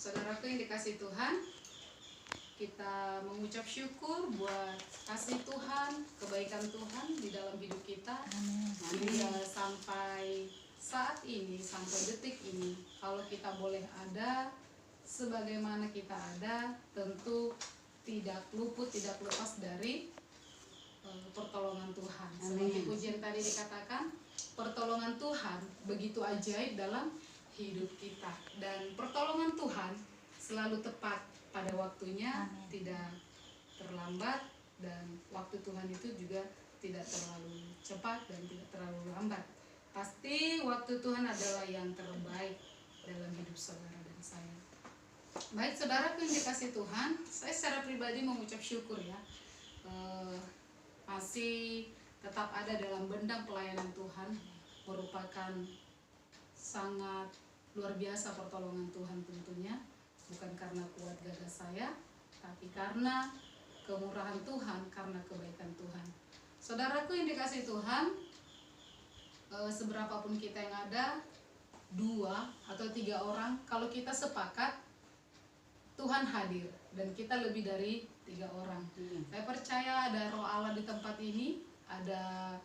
Saudaraku yang dikasih Tuhan, kita mengucap syukur buat kasih Tuhan, kebaikan Tuhan di dalam hidup kita. Hingga sampai saat ini, sampai detik ini, kalau kita boleh ada sebagaimana kita ada, tentu tidak luput, tidak lepas dari pertolongan Tuhan. Seperti pujian tadi dikatakan, pertolongan Tuhan begitu ajaib dalam hidup kita, dan pertolongan Tuhan selalu tepat pada waktunya. Tidak terlambat, dan waktu Tuhan itu juga tidak terlalu cepat dan tidak terlalu lambat. Pasti waktu Tuhan adalah yang terbaik dalam hidup saudara dan saya. Baik saudaraku yang dikasih Tuhan, saya secara pribadi mengucap syukur ya, masih tetap ada dalam bentang pelayanan Tuhan. Merupakan sangat luar biasa pertolongan Tuhan tentunya, bukan karena kuat gagah saya, tapi karena kemurahan Tuhan, karena kebaikan Tuhan. Saudaraku yang dikasih Tuhan, seberapapun kita yang ada, 2 atau 3 orang, kalau kita sepakat, Tuhan hadir, dan kita lebih dari 3 orang. Saya percaya ada roh Allah di tempat ini, ada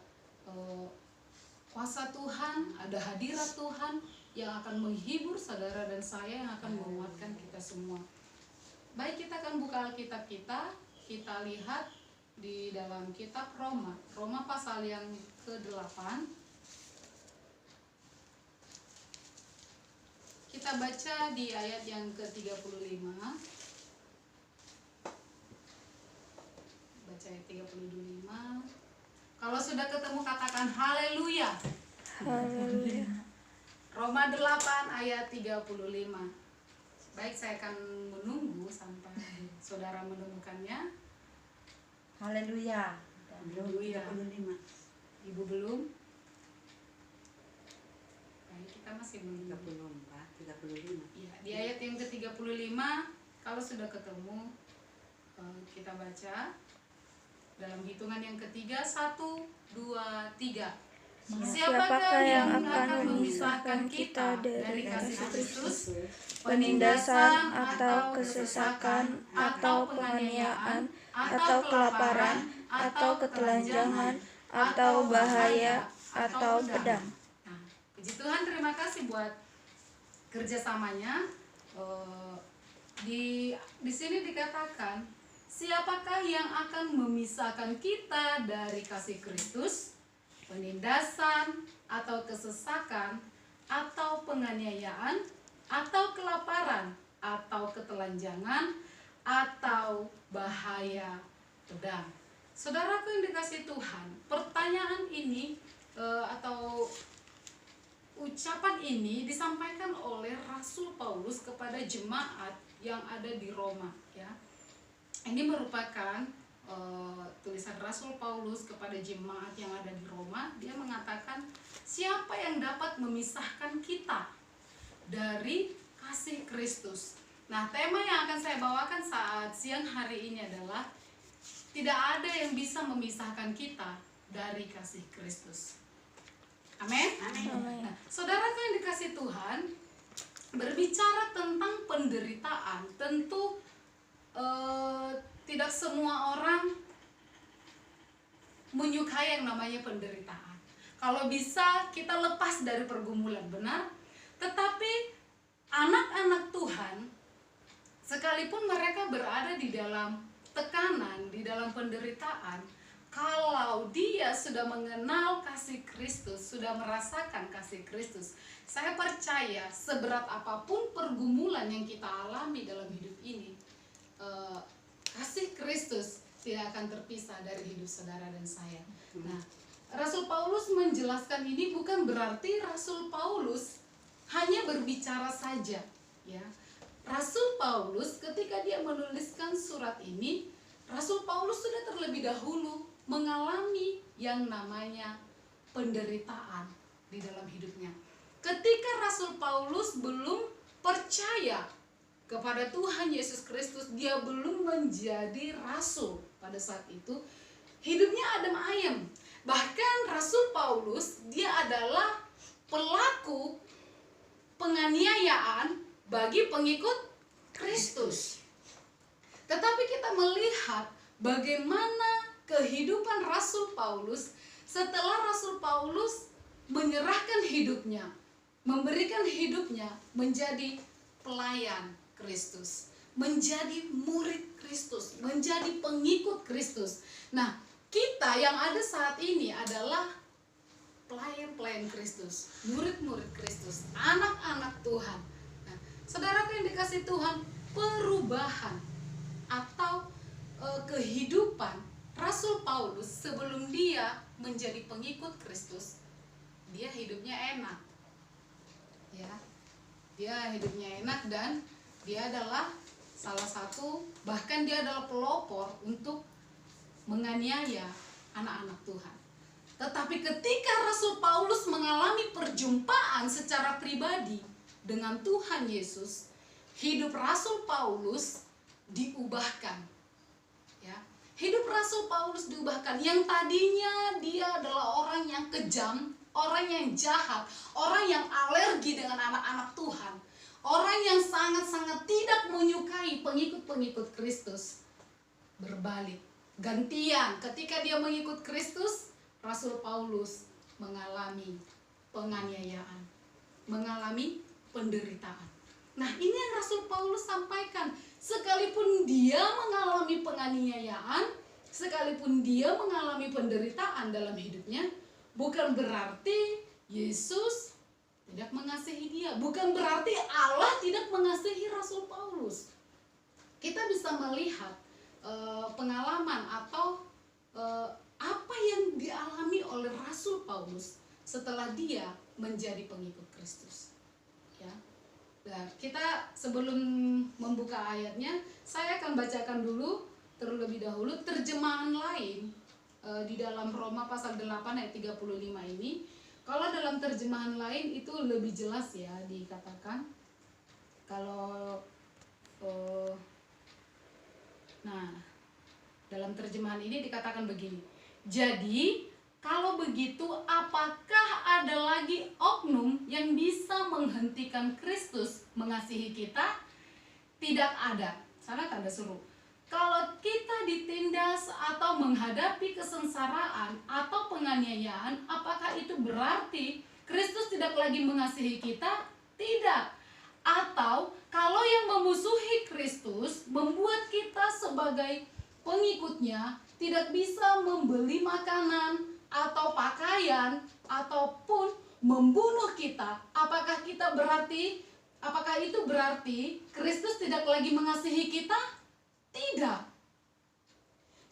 kuasa Tuhan, ada hadirat Tuhan yang akan menghibur saudara dan saya, yang akan menguatkan kita semua. Baik, kita akan buka Alkitab kita lihat di dalam kitab Roma pasal yang ke-8. Kita baca di ayat yang ke-35. Baca ayat 35. Kalau sudah ketemu katakan haleluya. Haleluya. Roma 8 ayat 35. Baik, saya akan menunggu sampai saudara menemukannya. Haleluya. Haleluya. 35. Ibu belum? Baik, kita masih menunggu. 35. Ya, di ayat yang ke-35, kalau sudah ketemu, kita baca dalam hitungan yang ketiga. 1, 2, 3. Siapakah yang akan memisahkan kita dari kasih Kristus? Penindasan atau kesesakan atau penganiayaan atau kelaparan atau ketelanjangan atau bahaya atau pedang. Nah, puji Tuhan, terima kasih buat kerjasamanya. Di sini dikatakan, siapakah yang akan memisahkan kita dari kasih Kristus? Penindasan atau kesesakan atau penganiayaan atau kelaparan atau ketelanjangan atau bahaya pedang. Saudaraku yang dikasih Tuhan, pertanyaan ini atau ucapan ini disampaikan oleh Rasul Paulus kepada jemaat yang ada di Roma ya. Ini merupakan tulisan Rasul Paulus kepada jemaat yang ada di Roma. Dia mengatakan, siapa yang dapat memisahkan kita dari kasih Kristus? Nah, tema yang akan saya bawakan saat siang hari ini adalah, tidak ada yang bisa memisahkan kita dari kasih Kristus. Amin. Nah, saudaraku yang dikasih Tuhan, berbicara tentang penderitaan, tentu tidak semua orang menyukai yang namanya penderitaan. Kalau bisa kita lepas dari pergumulan, benar? Tetapi anak-anak Tuhan, sekalipun mereka berada di dalam tekanan, di dalam penderitaan, kalau dia sudah mengenal kasih Kristus, sudah merasakan kasih Kristus, saya percaya seberat apapun pergumulan yang kita alami dalam hidup ini, kasih Kristus tidak akan terpisah dari hidup saudara dan saya. Nah, Rasul Paulus menjelaskan ini bukan berarti Rasul Paulus hanya berbicara saja, ya. Rasul Paulus ketika dia menuliskan surat ini, Rasul Paulus sudah terlebih dahulu mengalami yang namanya penderitaan di dalam hidupnya. Ketika Rasul Paulus belum percaya kepada Tuhan Yesus Kristus, dia belum menjadi rasul pada saat itu, hidupnya adem ayem. Bahkan Rasul Paulus, dia adalah pelaku penganiayaan bagi pengikut Kristus. Tetapi kita melihat bagaimana kehidupan Rasul Paulus setelah Rasul Paulus menyerahkan hidupnya, memberikan hidupnya menjadi pelayan Kristus, menjadi murid Kristus, menjadi pengikut Kristus. Nah, kita yang ada saat ini adalah pelayan-pelayan Kristus, murid-murid Kristus, anak-anak Tuhan. Nah, saudaraku yang dikasihi Tuhan, perubahan atau kehidupan Rasul Paulus sebelum dia menjadi pengikut Kristus, dia hidupnya enak, ya, dia hidupnya enak dan dia adalah salah satu, bahkan dia adalah pelopor untuk menganiaya anak-anak Tuhan. Tetapi ketika Rasul Paulus mengalami perjumpaan secara pribadi dengan Tuhan Yesus, hidup Rasul Paulus diubahkan. Ya, hidup Rasul Paulus diubahkan. Yang tadinya dia adalah orang yang kejam, orang yang jahat, orang yang alergi dengan anak-anak Tuhan, orang yang sangat-sangat tidak menyukai pengikut-pengikut Kristus, berbalik. Gantian, ketika dia mengikut Kristus, Rasul Paulus mengalami penganiayaan, mengalami penderitaan. Nah, ini yang Rasul Paulus sampaikan. Sekalipun dia mengalami penganiayaan, sekalipun dia mengalami penderitaan dalam hidupnya, bukan berarti Yesus tidak mengasihi dia, bukan berarti Allah tidak mengasihi Rasul Paulus. Kita bisa melihat pengalaman atau apa yang dialami oleh Rasul Paulus setelah dia menjadi pengikut Kristus. Ya. Nah, kita sebelum membuka ayatnya, saya akan bacakan dulu terlebih dahulu terjemahan lain di dalam Roma pasal 8 ayat 35 ini. Kalau dalam terjemahan lain itu lebih jelas ya dikatakan. Kalau dalam terjemahan ini dikatakan begini. Jadi, kalau begitu apakah ada lagi oknum yang bisa menghentikan Kristus mengasihi kita? Tidak ada. Sana tanda suruh. Kalau kita ditindas atau menghadapi kesengsaraan atau penganiayaan, apakah itu berarti Kristus tidak lagi mengasihi kita? Tidak. Atau kalau yang memusuhi Kristus membuat kita sebagai pengikutnya tidak bisa membeli makanan atau pakaian ataupun membunuh kita, apakah itu berarti Kristus tidak lagi mengasihi kita? Tidak.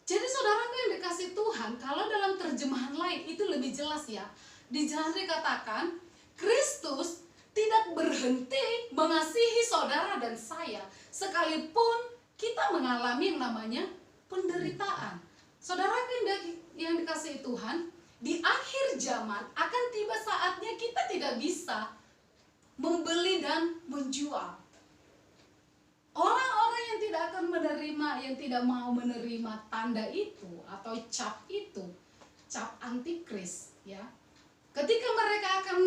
Jadi saudaraku yang dikasihi Tuhan, kalau dalam terjemahan lain itu lebih jelas ya. Di sana dikatakan Kristus tidak berhenti mengasihi saudara dan saya sekalipun kita mengalami yang namanya penderitaan. Saudara yang dikasihi Tuhan, di akhir zaman akan tiba saatnya kita tidak bisa membeli dan menjual. Orang-orang yang tidak akan menerima, yang tidak mau menerima tanda itu atau cap itu, cap antikris, ya. Ketika mereka akan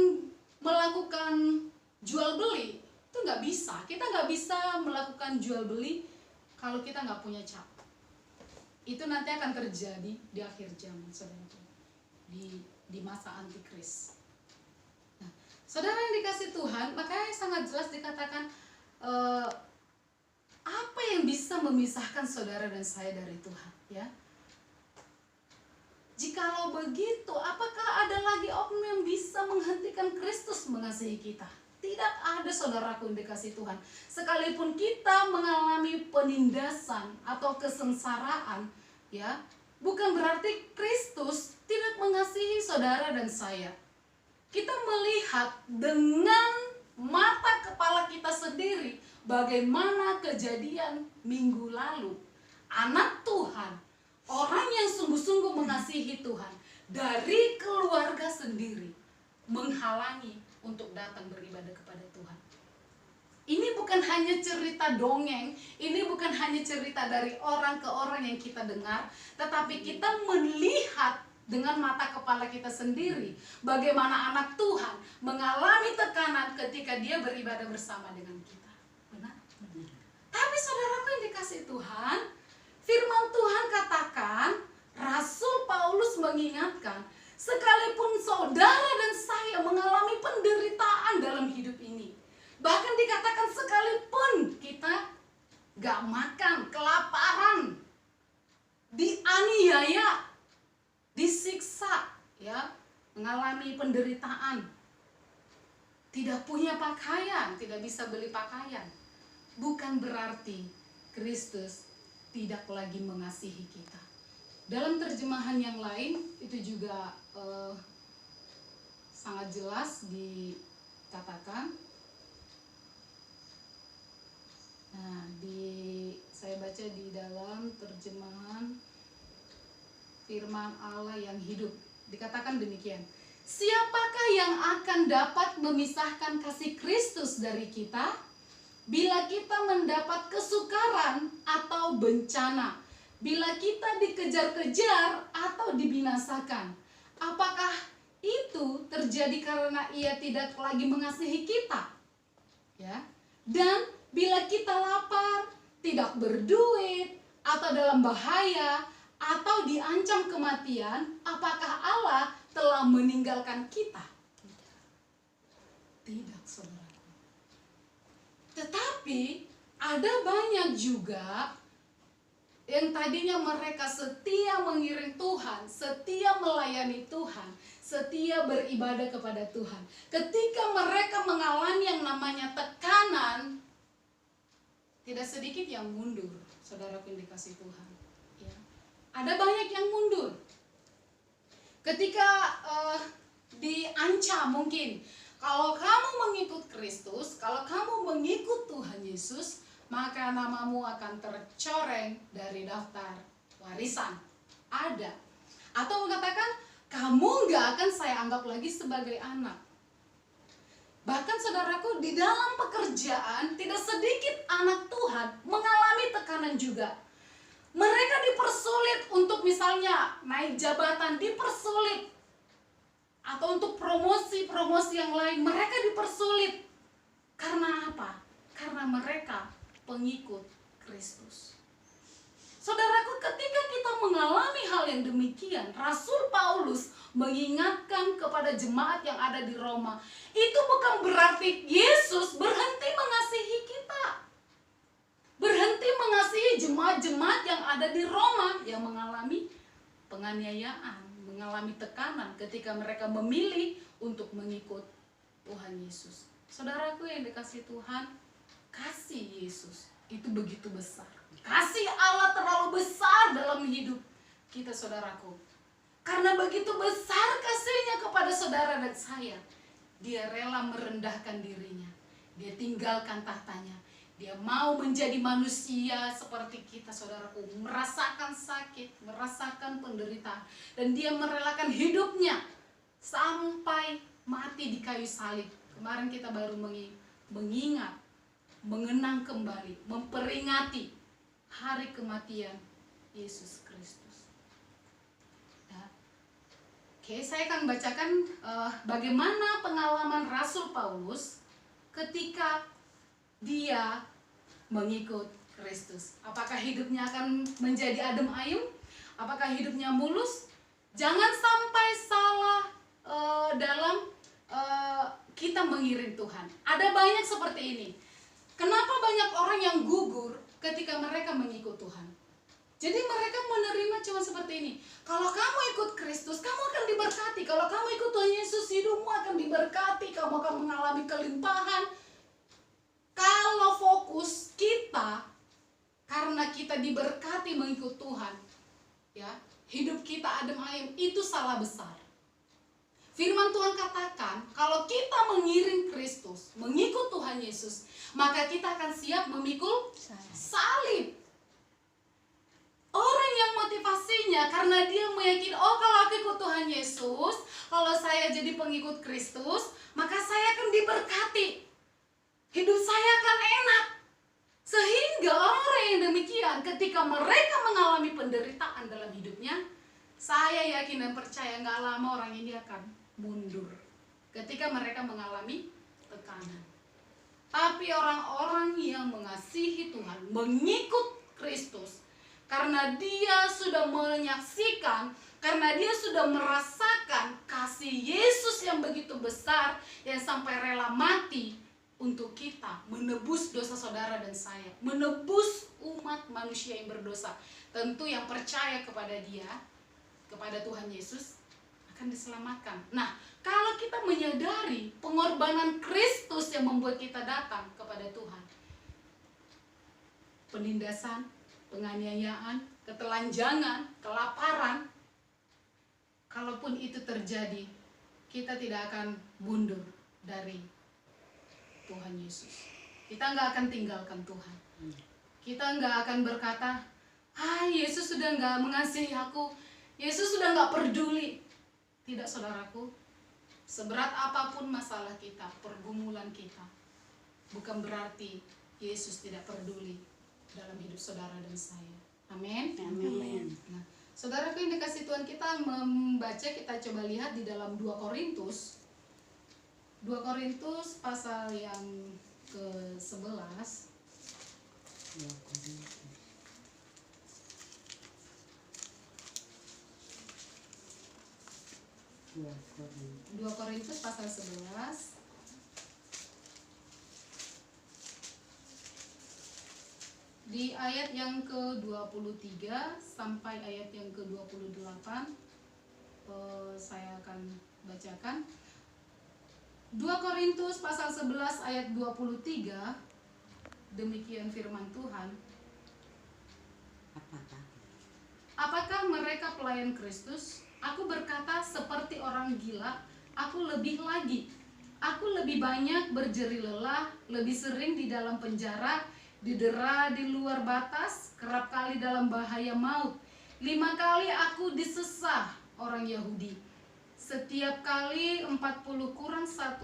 melakukan jual beli, itu nggak bisa. Kita nggak bisa melakukan jual beli kalau kita nggak punya cap. Itu nanti akan terjadi di akhir zaman, saudara, di masa antikris. Nah, saudara yang dikasih Tuhan, makanya sangat jelas dikatakan apa yang bisa memisahkan saudara dan saya dari Tuhan, ya? Jikalau begitu, apakah ada lagi oknum yang bisa menghentikan Kristus mengasihi kita? Tidak ada, saudaraku yang dikasih Tuhan. Sekalipun kita mengalami penindasan atau kesengsaraan, ya, bukan berarti Kristus tidak mengasihi saudara dan saya. Kita melihat dengan mata kepala kita sendiri bagaimana kejadian minggu lalu. Anak Tuhan, orang yang sungguh-sungguh mengasihi Tuhan, dari keluarga sendiri menghalangi untuk datang beribadah kepada Tuhan. Ini bukan hanya cerita dongeng, ini bukan hanya cerita dari orang ke orang yang kita dengar, tetapi kita melihat dengan mata kepala kita sendiri bagaimana anak Tuhan mengalami tekanan ketika dia beribadah bersama dengan kita. Benar? mengalami penderitaan, tidak punya pakaian, tidak bisa beli pakaian, bukan berarti Kristus tidak lagi mengasihi kita. Dalam terjemahan yang lain itu juga sangat jelas dikatakan. Nah, saya baca di dalam terjemahan Firman Allah yang hidup, dikatakan demikian. Siapakah yang akan dapat memisahkan kasih Kristus dari kita? Bila kita mendapat kesukaran atau bencana, bila kita dikejar-kejar atau dibinasakan, apakah itu terjadi karena Ia tidak lagi mengasihi kita? Ya. Dan bila kita lapar, tidak berduit, atau dalam bahaya, atau diancam kematian, apakah Allah telah meninggalkan kita? Tidak, saudara. Tetapi ada banyak juga yang tadinya mereka setia mengiring Tuhan, setia melayani Tuhan, setia beribadah kepada Tuhan. Ketika mereka mengalami yang namanya tekanan, tidak sedikit yang mundur, saudaraku yang dikasih Tuhan. Ya. Ada banyak yang mundur. Ketika diancam mungkin, kalau kamu mengikut Kristus, kalau kamu mengikut Tuhan Yesus, maka namamu akan tercoreng dari daftar warisan. Ada. Atau mengatakan, kamu gak akan saya anggap lagi sebagai anak. Bahkan saudaraku, di dalam pekerjaan tidak sedikit anak Tuhan mengalami tekanan juga. Mereka dipersulit untuk misalnya naik jabatan, dipersulit. Atau untuk promosi-promosi yang lain, mereka dipersulit. Karena apa? Karena mereka pengikut Kristus. Saudaraku, ketika kita mengalami hal yang demikian, Rasul Paulus mengingatkan kepada jemaat yang ada di Roma, itu bukan berarti Yesus berhenti mengasihi kita. Berhenti mengasihi jemaat-jemaat yang ada di Roma yang mengalami penganiayaan, mengalami tekanan ketika mereka memilih untuk mengikut Tuhan Yesus. Saudaraku yang dikasih Tuhan, kasih Yesus itu begitu besar. Kasih Allah terlalu besar dalam hidup kita, saudaraku. Karena begitu besar kasihnya kepada saudara dan saya, Dia rela merendahkan dirinya. Dia tinggalkan tahtanya. Dia mau menjadi manusia seperti kita, saudaraku, merasakan sakit, merasakan penderitaan, dan Dia merelakan hidupnya sampai mati di kayu salib. Kemarin kita baru mengingat, mengenang kembali, memperingati hari kematian Yesus Kristus. Ya. Oke, saya akan bacakan bagaimana pengalaman Rasul Paulus ketika dia mengikut Kristus. Apakah hidupnya akan menjadi adem ayem? Apakah hidupnya mulus? Jangan sampai salah dalam kita mengiring Tuhan. Ada banyak seperti ini. Kenapa banyak orang yang gugur ketika mereka mengikut Tuhan? Jadi mereka menerima cuma seperti ini. Kalau kamu ikut Kristus, kamu akan diberkati. Kalau kamu ikut Tuhan Yesus, hidupmu akan diberkati. Kamu akan mengalami kelimpahan. Kalau fokus kita, karena kita diberkati mengikut Tuhan, ya, hidup kita adem ayem, itu salah besar. Firman Tuhan katakan, kalau kita mengiring Kristus, mengikut Tuhan Yesus, maka kita akan siap memikul salib. Orang yang motivasinya karena dia meyakini, oh kalau aku ikut Tuhan Yesus, kalau saya jadi pengikut Kristus, maka saya akan diberkati. Hidup saya akan enak. Sehingga orang yang demikian, ketika mereka mengalami penderitaan dalam hidupnya, saya yakin dan percaya gak lama orang ini akan mundur ketika mereka mengalami tekanan. Tapi orang-orang yang mengasihi Tuhan, mengikut Kristus, karena dia sudah menyaksikan, karena dia sudah merasakan kasih Yesus yang begitu besar, yang sampai rela mati untuk kita, menebus dosa saudara dan saya, menebus umat manusia yang berdosa. Tentu yang percaya kepada dia, kepada Tuhan Yesus, akan diselamatkan. Nah, kalau kita menyadari pengorbanan Kristus yang membuat kita datang kepada Tuhan, penindasan, penganiayaan, ketelanjangan, kelaparan, kalaupun itu terjadi, kita tidak akan mundur dari Tuhan Yesus. Kita nggak akan tinggalkan Tuhan. Kita nggak akan berkata, Yesus sudah nggak mengasihi aku, Yesus sudah nggak peduli. Tidak, saudaraku. Seberat apapun masalah kita, pergumulan kita, bukan berarti Yesus tidak peduli dalam hidup saudara dan saya. Amin. Amin. Nah, saudaraku yang dikasih Tuhan, kita membaca, kita coba lihat di dalam 2 Korintus. 2 Korintus pasal yang ke-11. 2 Korintus pasal 11. Di ayat yang ke-23 sampai ayat yang ke-28, saya akan bacakan. 2 Korintus pasal 11 ayat 23. Demikian firman Tuhan. Apakah mereka pelayan Kristus? Aku berkata seperti orang gila, aku lebih lagi. Aku lebih banyak berjeri lelah, lebih sering di dalam penjara, didera di luar batas, kerap kali dalam bahaya maut. 5 kali aku disesah orang Yahudi. Setiap kali 40 kurang 1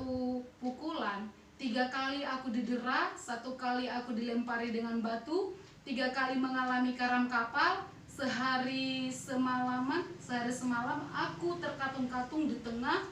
pukulan. 3 kali aku didera, 1 kali aku dilempari dengan batu, 3 kali mengalami karam kapal. Sehari semalam aku terkatung-katung di tengah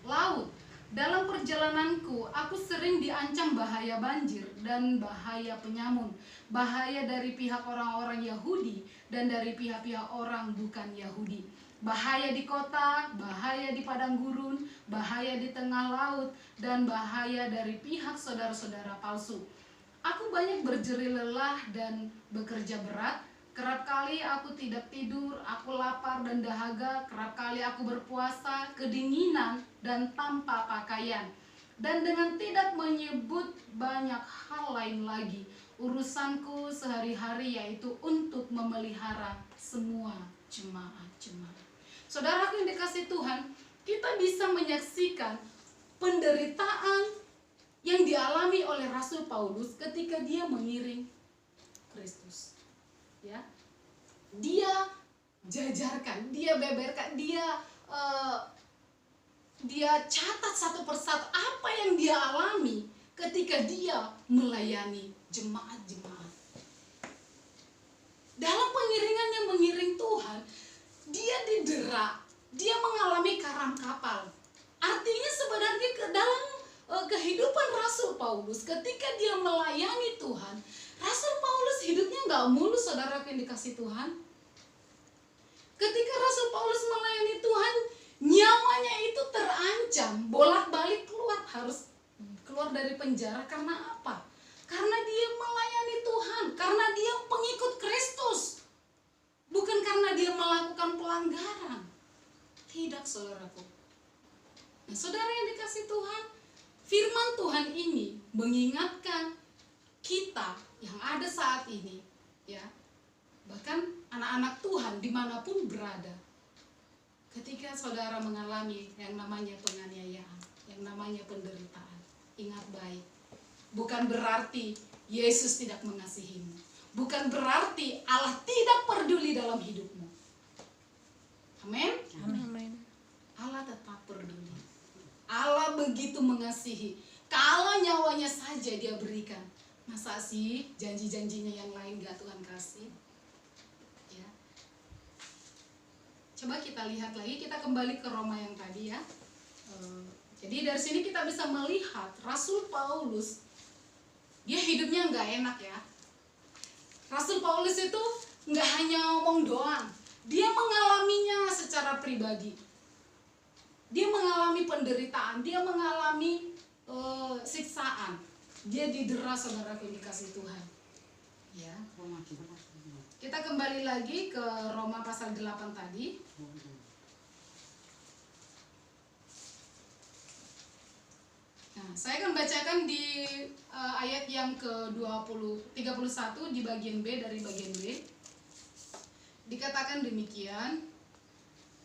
laut. Dalam perjalananku aku sering diancam bahaya banjir dan bahaya penyamun, bahaya dari pihak orang-orang Yahudi dan dari pihak-pihak orang bukan Yahudi, bahaya di kota, bahaya di padang gurun, bahaya di tengah laut, dan bahaya dari pihak saudara-saudara palsu. Aku banyak berjeri lelah dan bekerja berat. Kerap kali aku tidak tidur, aku lapar dan dahaga, kerap kali aku berpuasa, kedinginan dan tanpa pakaian. Dan dengan tidak menyebut banyak hal lain lagi, urusanku sehari-hari yaitu untuk memelihara semua jemaat-jemaat. Saudaraku yang dikasih Tuhan, kita bisa menyaksikan penderitaan yang dialami oleh Rasul Paulus ketika dia mengiring Kristus. Ya, dia jajarkan, dia beberkan, dia catat satu persatu apa yang dia alami ketika dia melayani jemaat-jemaat. Dalam pengiringannya mengiring Tuhan, dia didera, dia mengalami karam kapal. Artinya sebenarnya dalam kehidupan Rasul Paulus ketika dia melayani Tuhan, Rasul Paulus hidupnya nggak mulus, saudara yang dikasih Tuhan. Ketika Rasul Paulus melayani Tuhan, nyawanya itu terancam, bolak-balik harus keluar dari penjara. Karena apa? Karena dia melayani Tuhan, karena dia pengikut Kristus, bukan karena dia melakukan pelanggaran. Tidak, saudaraku. Nah, saudara yang dikasih Tuhan, firman Tuhan ini mengingatkan kita yang ada saat ini, ya, bahkan anak-anak Tuhan dimanapun berada, ketika saudara mengalami yang namanya penganiayaan, yang namanya penderitaan, ingat baik, bukan berarti Yesus tidak mengasihimu, bukan berarti Allah tidak peduli dalam hidupmu. Amin. Amin. Allah tetap peduli. Allah begitu mengasihi. Kalau nyawanya saja dia berikan, masa sih janji-janjinya yang lain gak Tuhan kasih? Ya. Coba kita lihat lagi, kita kembali ke Roma yang tadi ya. Jadi dari sini kita bisa melihat Rasul Paulus, dia hidupnya gak enak ya. Rasul Paulus itu gak hanya ngomong doang, dia mengalaminya secara pribadi. Dia mengalami penderitaan, dia mengalami siksaan. Dia didera, saudara yang dikasih Tuhan. Ya. Kita kembali lagi ke Roma pasal 8 tadi. Nah, saya akan bacakan di ayat yang ke-31 di bagian B dari bagian B. Dikatakan demikian,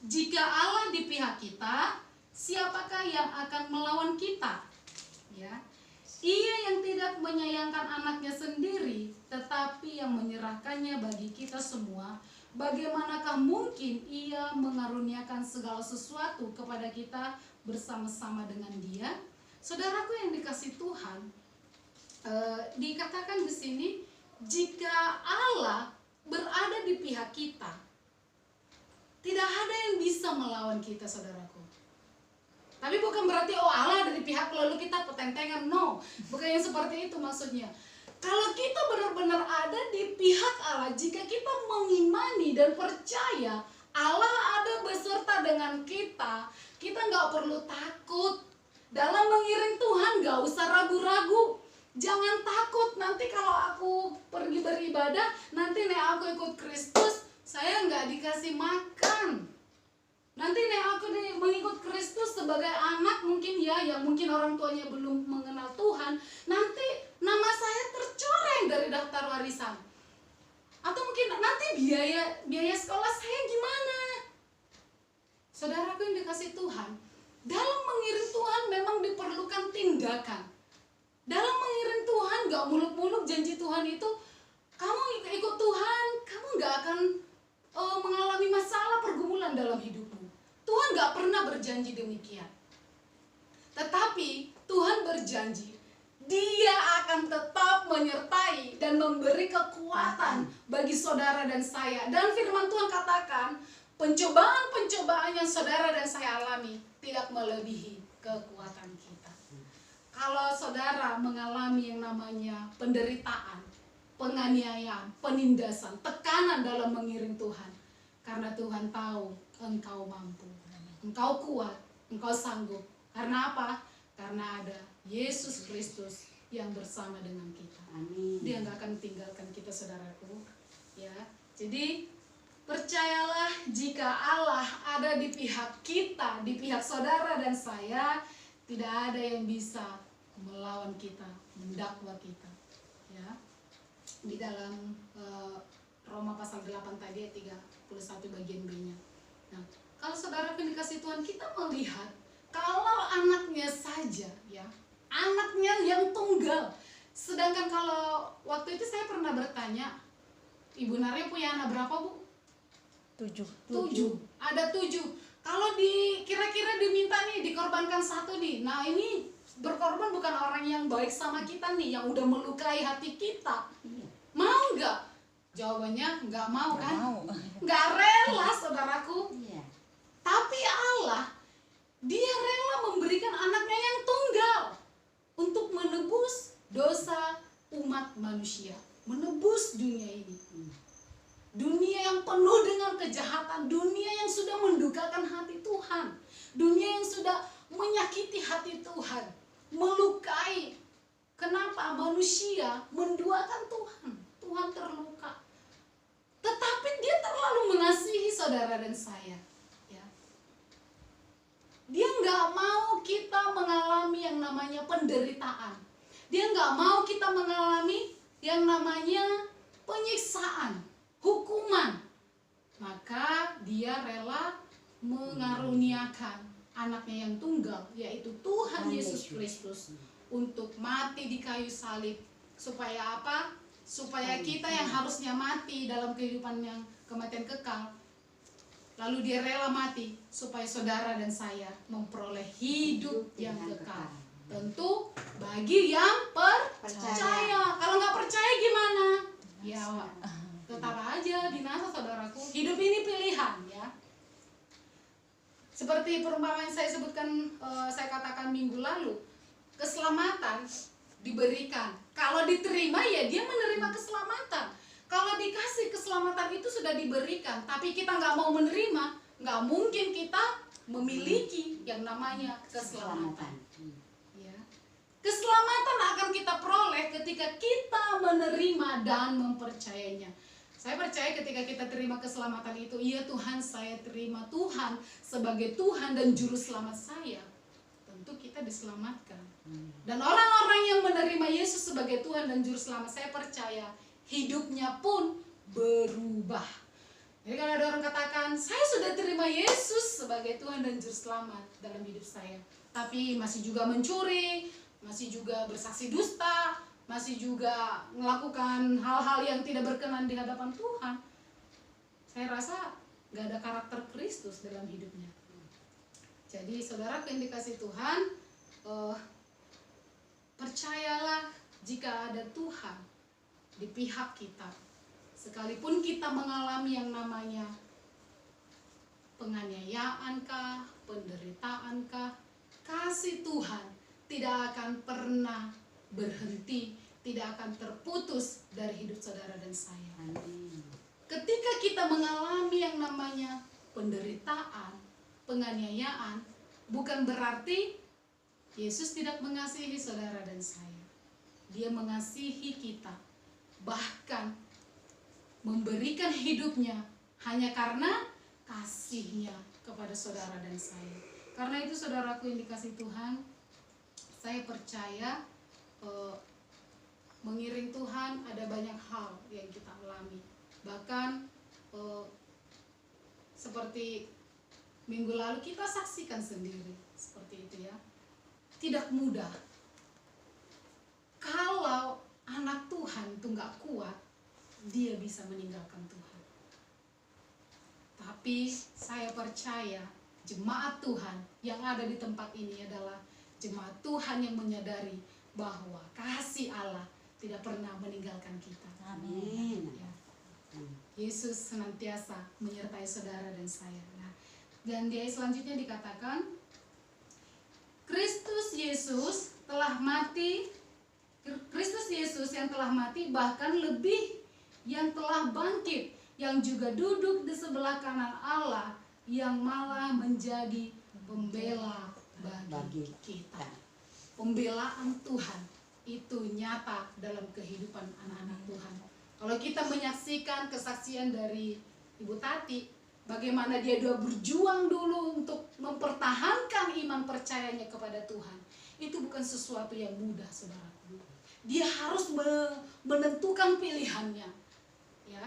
jika Allah di pihak kita, siapakah yang akan melawan kita? Ya. Ia yang tidak menyayangkan anaknya sendiri, tetapi yang menyerahkannya bagi kita semua, bagaimanakah mungkin ia mengaruniakan segala sesuatu kepada kita bersama-sama dengan dia? Saudaraku yang dikasih Tuhan, dikatakan di sini, jika Allah berada di pihak kita, tidak ada yang bisa melawan kita, saudaraku. Tapi bukan berarti Allah ada di pihak lalu kita petentengan, no, bukan yang seperti itu maksudnya. Kalau kita benar-benar ada di pihak Allah, jika kita mengimani dan percaya Allah ada beserta dengan kita, kita nggak perlu takut. Dalam mengiring Tuhan gak usah ragu-ragu. Jangan takut nanti kalau aku pergi beribadah, nanti nek aku ikut Kristus, saya nggak dikasih makan. Nanti nek aku mengikut Kristus sebagai anak mungkin ya, yang mungkin orang tuanya belum mengenal Tuhan, nanti nama saya tercoreng dari daftar warisan. Atau mungkin nanti biaya sekolah saya gimana? Saudaraku yang dikasih Tuhan, dalam mengiring Tuhan memang diperlukan tindakan. Dalam mengiring Tuhan gak muluk-muluk janji Tuhan itu, kamu ikut Tuhan, kamu gak akan mengalami masalah pergumulan dalam hidupmu. Tuhan gak pernah berjanji demikian. Tetapi Tuhan berjanji, Dia akan tetap menyertai dan memberi kekuatan bagi saudara dan saya. Dan firman Tuhan katakan, pencobaan-pencobaan yang saudara dan saya alami tidak melebihi kekuatan kita. Kalau saudara mengalami yang namanya penderitaan, penganiayaan, penindasan, tekanan dalam mengiring Tuhan, karena Tuhan tahu engkau mampu, engkau kuat, engkau sanggup. Karena apa? Karena ada Yesus Kristus yang bersama dengan kita. Amin. Dia nggak akan tinggalkan kita, saudaraku. Ya, jadi percayalah, jika Allah ada di pihak kita, di pihak saudara dan saya, tidak ada yang bisa melawan kita, mendakwa kita. Ya, di dalam Roma pasal 8 tadi ayat 31 bagian B-nya. Nah, kalau saudara dikasih Tuhan, kita melihat kalau anaknya saja, ya, anaknya yang tunggal. Sedangkan kalau waktu itu saya pernah bertanya, Ibu Narya punya anak berapa, Bu? 7. 7. Ada 7. Kalau kira-kira diminta nih dikorbankan 1 nih. Nah, ini berkorban bukan orang yang baik sama kita nih, yang udah melukai hati kita. Mau nggak? Jawabannya nggak mau kan? Nggak rela, saudaraku. Iya. Tapi Allah, Dia rela memberikan anaknya yang tunggal untuk menebus dosa umat manusia, menebus dunia ini. Dunia yang penuh dengan kejahatan, dunia yang sudah mendukakan hati Tuhan, dunia yang sudah menyakiti hati Tuhan, melukai. Kenapa? Manusia menduakan Tuhan, Tuhan terluka. Tetapi Dia terlalu mengasihi saudara dan saya. Ya. Dia nggak mau kita mengalami yang namanya penderitaan. Dia nggak mau kita mengalami yang namanya penyiksaan, hukuman. Maka Dia rela mengaruniakan anaknya yang tunggal, yaitu Tuhan Yesus Kristus, untuk mati di kayu salib. Supaya apa? Supaya kita yang harusnya mati dalam kehidupan yang kematian kekal, lalu Dia rela mati supaya saudara dan saya memperoleh hidup yang kekal. Tentu bagi yang percaya. Kalau nggak percaya gimana? Ya, tetap aja binasa, saudaraku. Hidup ini pilihan, ya. Seperti perumpamaan yang saya sebutkan, saya katakan minggu lalu, keselamatan diberikan. Kalau diterima, ya dia menerima keselamatan. Kalau dikasih keselamatan itu sudah diberikan, tapi kita nggak mau menerima, nggak mungkin kita memiliki yang namanya keselamatan. Ya. Keselamatan akan kita peroleh ketika kita menerima dan mempercayainya. Saya percaya ketika kita terima keselamatan itu, iya Tuhan, saya terima Tuhan sebagai Tuhan dan Juru Selamat saya. Tentu untuk kita diselamatkan. Dan orang-orang yang menerima Yesus sebagai Tuhan dan Juru Selamat, saya percaya hidupnya pun berubah. Jadi kalau ada orang katakan, saya sudah terima Yesus sebagai Tuhan dan Juru Selamat dalam hidup saya, tapi masih juga mencuri, masih juga bersaksi dusta, masih juga melakukan hal-hal yang tidak berkenan di hadapan Tuhan, saya rasa gak ada karakter Kristus dalam hidupnya. Jadi saudara yang dikasih Tuhan, percayalah jika ada Tuhan di pihak kita, sekalipun kita mengalami yang namanya penganiayaan kah, penderitaan kah, kasih Tuhan tidak akan pernah berhenti, tidak akan terputus dari hidup saudara dan saya. Amin. Ketika kita mengalami yang namanya penderitaan, penganiayaan, bukan berarti Yesus tidak mengasihi saudara dan saya. Dia mengasihi kita, bahkan memberikan hidupnya hanya karena kasihnya kepada saudara dan saya. Karena itu saudaraku yang dikasih Tuhan, saya percaya mengiring Tuhan ada banyak hal yang kita alami. Bahkan seperti minggu lalu kita saksikan sendiri seperti itu ya. Tidak mudah. Kalau anak Tuhan itu gak kuat, dia bisa meninggalkan Tuhan. Tapi saya percaya jemaat Tuhan yang ada di tempat ini adalah jemaat Tuhan yang menyadari bahwa kasih Allah tidak pernah meninggalkan kita. Amin. Ya. Yesus senantiasa menyertai saudara dan saya. Nah, dan di ayat selanjutnya dikatakan, Kristus Yesus yang telah mati, bahkan lebih yang telah bangkit, yang juga duduk di sebelah kanan Allah, yang malah menjadi pembela bagi kita. Pembelaan Tuhan itu nyata dalam kehidupan anak-anak Tuhan. Kalau kita menyaksikan kesaksian dari Ibu Tati, bagaimana dia berjuang dulu untuk mempertahankan iman percayanya kepada Tuhan, itu bukan sesuatu yang mudah, saudaraku. Dia harus menentukan pilihannya, ya.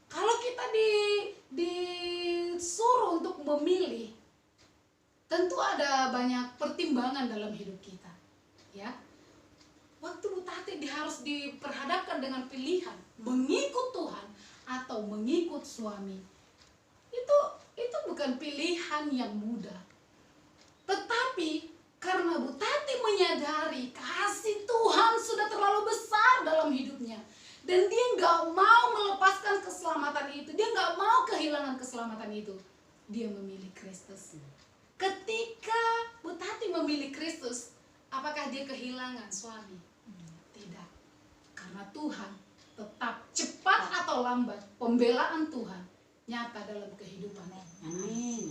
Kalau kita disuruh untuk memilih, tentu ada banyak pertimbangan dalam hidup kita, ya. Waktu Bu Tati harus diperhadapkan dengan pilihan mengikut Tuhan atau mengikut suami, itu bukan pilihan yang mudah. Tetapi karena Bu Tati menyadari kasih Tuhan sudah terlalu besar dalam hidupnya, dan dia nggak mau melepaskan keselamatan itu, dia nggak mau kehilangan keselamatan itu, dia memilih Kristus. Ketika Bu Tati memilih Kristus, apakah dia kehilangan suami? Tidak. Karena Tuhan tetap cepat atau lambat, pembelaan Tuhan nyata dalam kehidupan. Amin.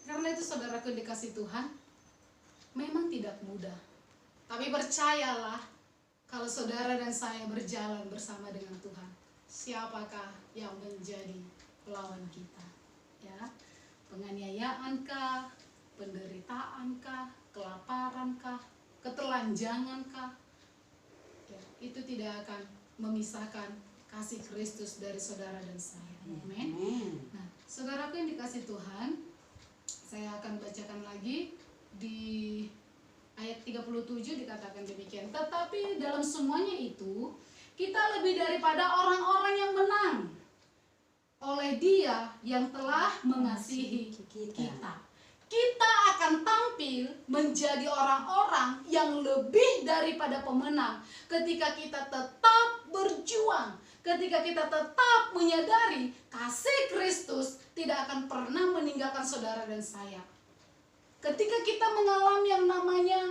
Karena itu saudaraku dikasih Tuhan, memang tidak mudah. Tapi percayalah, kalau saudara dan saya berjalan bersama dengan Tuhan, siapakah yang menjadi lawan kita? Ya, penganiayaankah, penderitaankah, kelaparankah, ketelanjangankah? Ya, itu tidak akan memisahkan kasih Kristus dari saudara dan saya. Amin. Nah, saudaraku yang dikasih Tuhan, saya akan bacakan lagi di ayat 37 dikatakan demikian. Tetapi dalam semuanya itu, kita lebih daripada orang-orang yang menang oleh Dia yang telah mengasihi kita. Kita akan tampil menjadi orang-orang yang lebih daripada pemenang ketika kita tetap berjuang, ketika kita tetap menyadari kasih Kristus tidak akan pernah meninggalkan saudara dan saya. Ketika kita mengalami yang namanya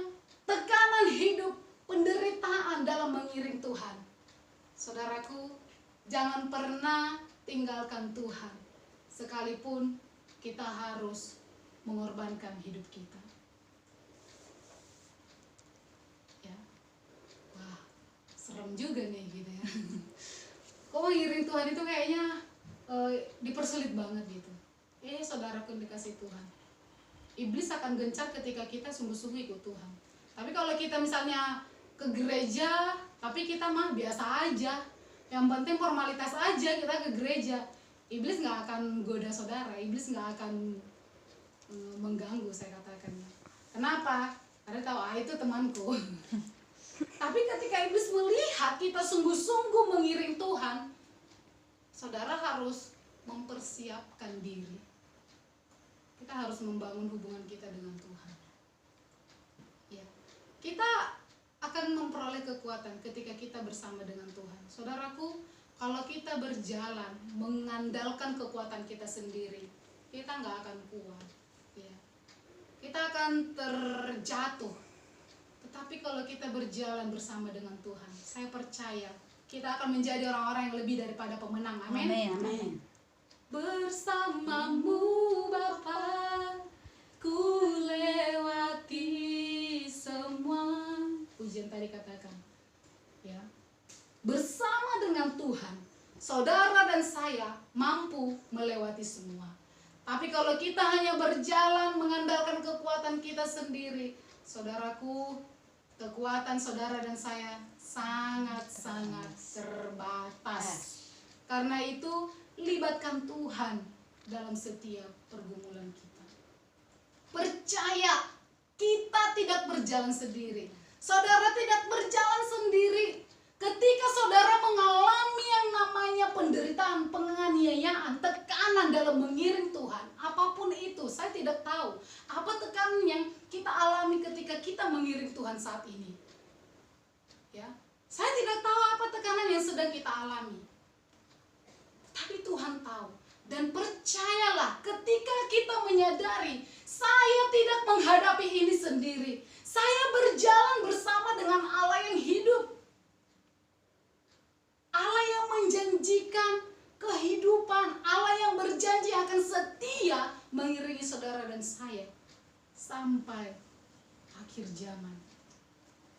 tekanan hidup, penderitaan dalam mengiring Tuhan, saudaraku, jangan pernah tinggalkan Tuhan, sekalipun kita harus mengorbankan hidup kita. Ya, wah, serem juga nih gitu ya. Kok mengiring Tuhan itu kayaknya dipersulit banget gitu. Saudaraku dikasih Tuhan, iblis akan gencar ketika kita sungguh-sungguh ikut Tuhan. Tapi kalau kita misalnya ke gereja tapi kita mah biasa aja, yang penting formalitas aja kita ke gereja, iblis nggak akan goda saudara, iblis nggak akan mengganggu, saya katakan. Kenapa? Karena tahu itu temanku. Tapi ketika iblis melihat kita sungguh-sungguh mengiring Tuhan, saudara harus mempersiapkan diri. Kita harus membangun hubungan kita dengan Tuhan. Ya, kita akan memperoleh kekuatan ketika kita bersama dengan Tuhan. Saudaraku, kalau kita berjalan mengandalkan kekuatan kita sendiri, kita nggak akan kuat. Ya. Kita akan terjatuh. Tetapi kalau kita berjalan bersama dengan Tuhan, saya percaya kita akan menjadi orang-orang yang lebih daripada pemenang. Amin. Amin. Bersamamu Bapa, ku lewati semua. Pujian tadi katakan, ya. Bersama dengan Tuhan, saudara dan saya mampu melewati semua. Tapi kalau kita hanya berjalan mengandalkan kekuatan kita sendiri, saudaraku, kekuatan saudara dan saya sangat-sangat terbatas. Karena itu, libatkan Tuhan dalam setiap pergumulan kita. Percaya, kita tidak berjalan sendiri. Saudara tidak berjalan sendiri. Ketika saudara mengalami yang namanya penderitaan, penganiayaan, tekanan dalam mengiring Tuhan, apapun itu, saya tidak tahu apa tekanan yang kita alami ketika kita mengiring Tuhan saat ini. Ya, saya tidak tahu apa tekanan yang sedang kita alami. Tapi Tuhan tahu. Dan percayalah, ketika kita menyadari saya tidak menghadapi ini sendiri, saya berjalan bersama dengan Allah yang hidup, Allah yang menjanjikan kehidupan, Allah yang berjanji akan setia mengiringi saudara dan saya sampai akhir zaman.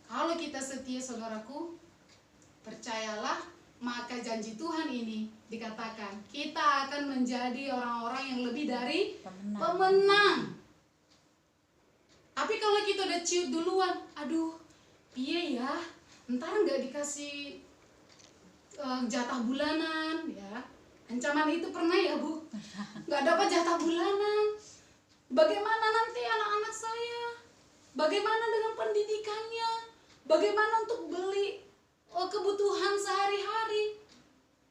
Kalau kita setia, saudaraku, percayalah, maka janji Tuhan ini dikatakan kita akan menjadi orang-orang yang lebih dari pemenang. Tapi kalau kita udah ciut duluan, aduh, iya ya, ntar nggak dikasih jatah bulanan, ya. Ancaman itu pernah ya, Bu? Nggak dapat jatah bulanan. Bagaimana nanti anak-anak saya? Bagaimana dengan pendidikannya? Bagaimana untuk beli kebutuhan sehari-hari?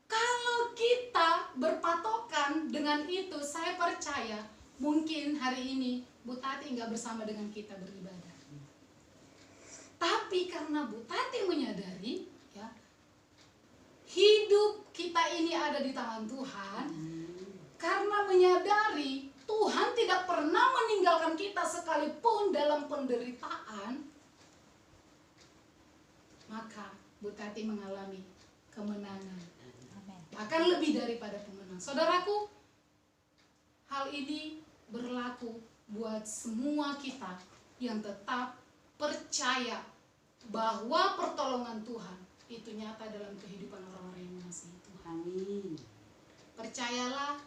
Kalau kita berpatokan dengan itu, saya percaya mungkin hari ini Bu Tati nggak bersama dengan kita beribadah. Tapi karena Bu Tati menyadari, ya, hidup kita ini ada di tangan Tuhan, karena menyadari Tuhan tidak pernah meninggalkan kita sekalipun dalam penderitaan, maka Bu Tati mengalami kemenangan. Akan lebih daripada pemenang. Saudaraku, hal ini berlaku buat semua kita yang tetap percaya bahwa pertolongan Tuhan itu nyata dalam kehidupan orang-orang yang mengasihi Tuhan. Amin. Percayalah,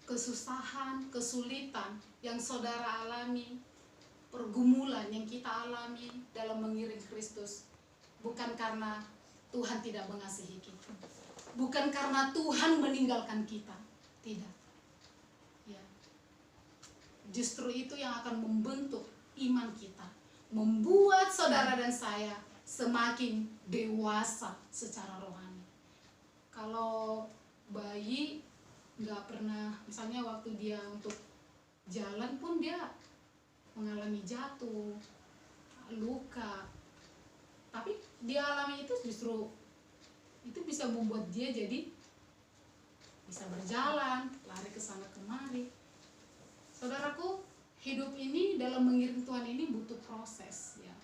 kesusahan, kesulitan yang saudara alami, pergumulan yang kita alami dalam mengiring Kristus, bukan karena Tuhan tidak mengasihi kita, bukan karena Tuhan meninggalkan kita, tidak. Ya. Justru itu yang akan membentuk iman kita, membuat saudara dan saya semakin dewasa secara rohani. Kalau bayi nggak pernah, misalnya waktu dia untuk jalan pun dia mengalami jatuh, luka, tapi dia alami itu justru itu bisa membuat dia jadi bisa berjalan, lari ke sana kemari. Saudaraku, hidup ini dalam mengiring Tuhan ini butuh proses, ya.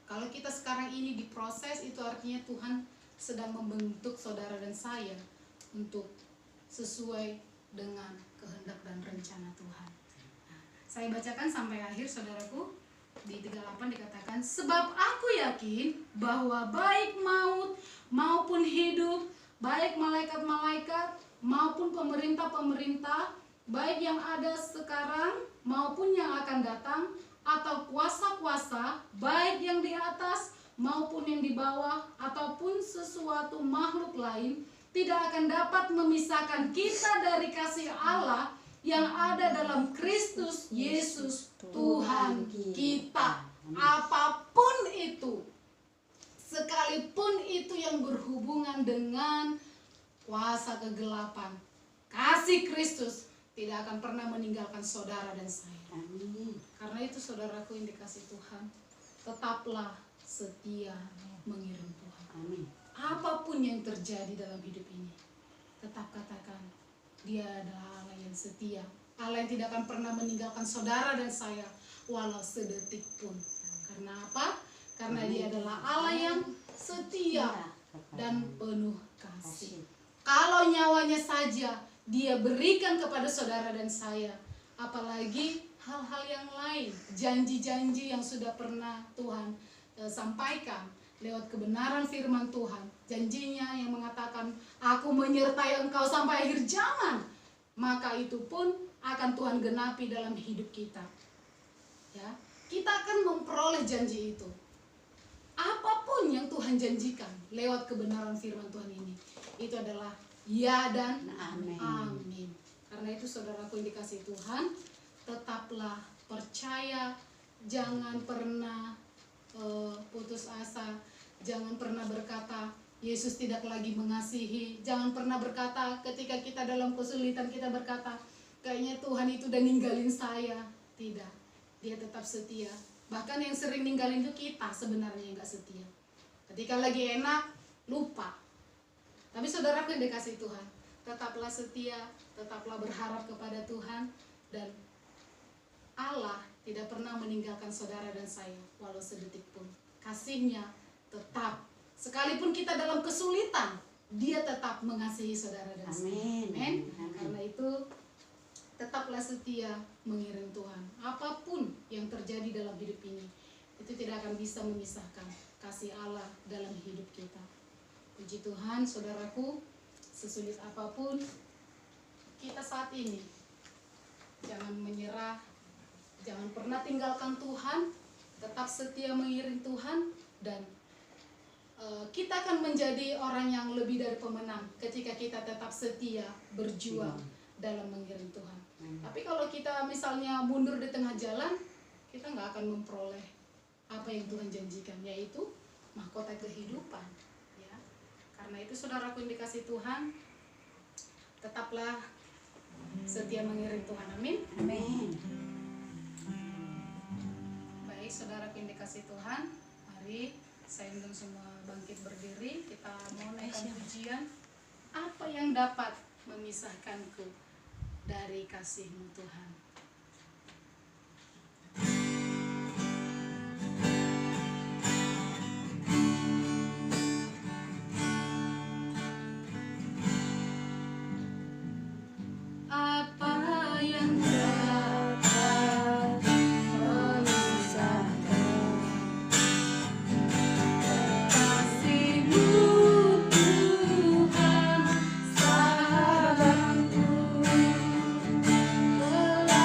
Kalau kita sekarang ini diproses, itu artinya Tuhan sedang membentuk saudara dan saya untuk sesuai dengan kehendak dan rencana Tuhan. Nah, saya bacakan sampai akhir, saudaraku. Di 38 dikatakan, sebab aku yakin bahwa baik maut maupun hidup, baik malaikat-malaikat maupun pemerintah-pemerintah, baik yang ada sekarang maupun yang akan datang, atau kuasa-kuasa baik yang di atas maupun yang di bawah, ataupun sesuatu makhluk lain, tidak akan dapat memisahkan kita dari kasih Allah yang ada dalam Kristus Yesus Tuhan kita. Apapun itu, sekalipun itu yang berhubungan dengan kuasa kegelapan, kasih Kristus tidak akan pernah meninggalkan saudara dan saya. Amin. Karena itu saudaraku yang dikasih Tuhan, tetaplah setia mengiring Tuhan. Amin. Apapun yang terjadi dalam hidup ini, tetap katakan, Dia adalah Allah yang setia, Allah yang tidak akan pernah meninggalkan saudara dan saya walau sedetik pun. Karena apa? Karena Dia adalah Allah yang setia dan penuh kasih. Kalau nyawanya saja Dia berikan kepada saudara dan saya, apalagi hal-hal yang lain, janji-janji yang sudah pernah Tuhan sampaikan lewat kebenaran firman Tuhan. Janjinya yang mengatakan, aku menyertai engkau sampai akhir zaman, maka itu pun akan Tuhan genapi dalam hidup kita. Ya, kita akan memperoleh janji itu. Apapun yang Tuhan janjikan lewat kebenaran firman Tuhan ini, itu adalah ya dan Amin. amin. Karena itu saudaraku yang dikasih Tuhan, tetaplah percaya, jangan pernah putus asa, jangan pernah berkata Yesus tidak lagi mengasihi, jangan pernah berkata ketika kita dalam kesulitan kita berkata kayaknya Tuhan itu udah ninggalin saya. Tidak, Dia tetap setia. Bahkan yang sering ninggalin itu kita sebenarnya yang gak setia. Ketika lagi enak, lupa. Tapi saudaraku yang dikasih Tuhan, tetaplah setia, tetaplah berharap kepada Tuhan, dan Allah tidak pernah meninggalkan saudara dan saya walau sedetik pun. Kasih-Nya tetap, sekalipun kita dalam kesulitan, Dia tetap mengasihi saudara dan saya. Amin. Amin. Amin. Karena itu tetaplah setia mengiring Tuhan. Apapun yang terjadi dalam hidup ini, itu tidak akan bisa memisahkan kasih Allah dalam hidup kita. Puji Tuhan, saudaraku, sesulit apapun kita saat ini, jangan menyerah, jangan pernah tinggalkan Tuhan, tetap setia mengiring Tuhan, dan kita akan menjadi orang yang lebih dari pemenang ketika kita tetap setia berjuang dalam mengiring Tuhan. Tapi kalau kita misalnya mundur di tengah jalan, kita nggak akan memperoleh apa yang Tuhan janjikan, yaitu mahkota kehidupan. Ya, karena itu saudaraku yang dikasih Tuhan, tetaplah setia mengiring Tuhan. Amin. Amin. Baik, saudaraku yang dikasih Tuhan, mari saya undang semua bangkit berdiri. Kita mau naikkan pujian. Apa yang dapat memisahkanku dari kasih-Mu Tuhan? Apa yang dapat memisahkan kasih-Mu Tuhan, sahabatku, telah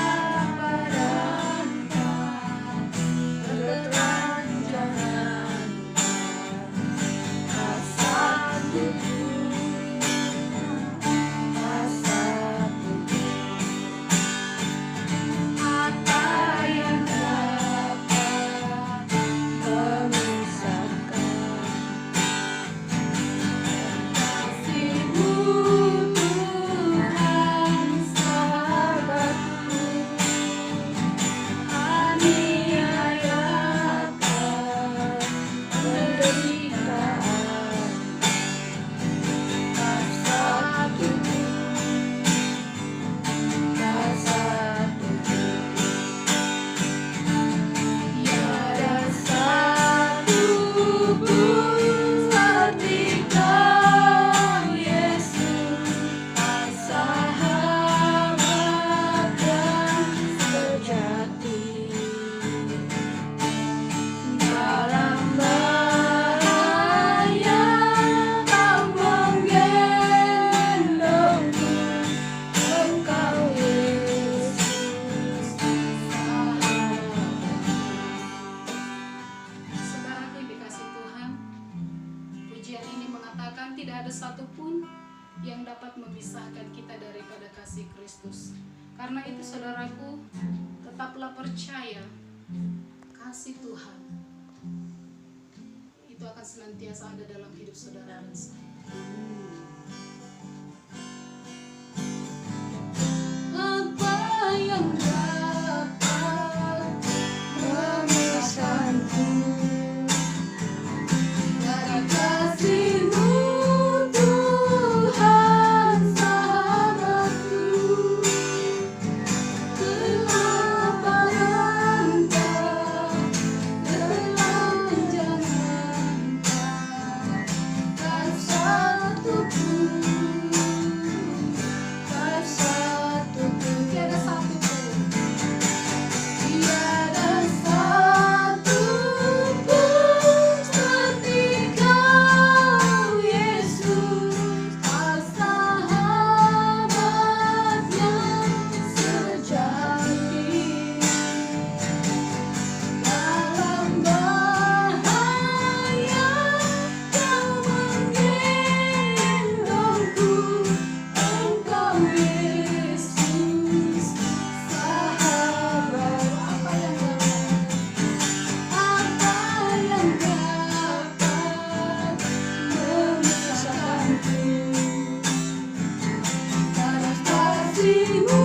satupun yang dapat memisahkan kita daripada kasih Kristus. Karena itu saudaraku, tetaplah percaya kasih Tuhan itu akan senantiasa ada dalam hidup saudara dan saya. Apa yang dapat memisahkanku dari kasih-Mu, Tuhan sahabatku? Kelaparan tak, kelanjangan tak satupun, tak satupun, tiada satupun, tiada satupun seperti Kau, Yesus, sahabat yang sejati. Dalam bahaya Kau menggendongku, Engkau Yesus, sahabat. Apa yang dapat memisahkanku dari kasih-Mu,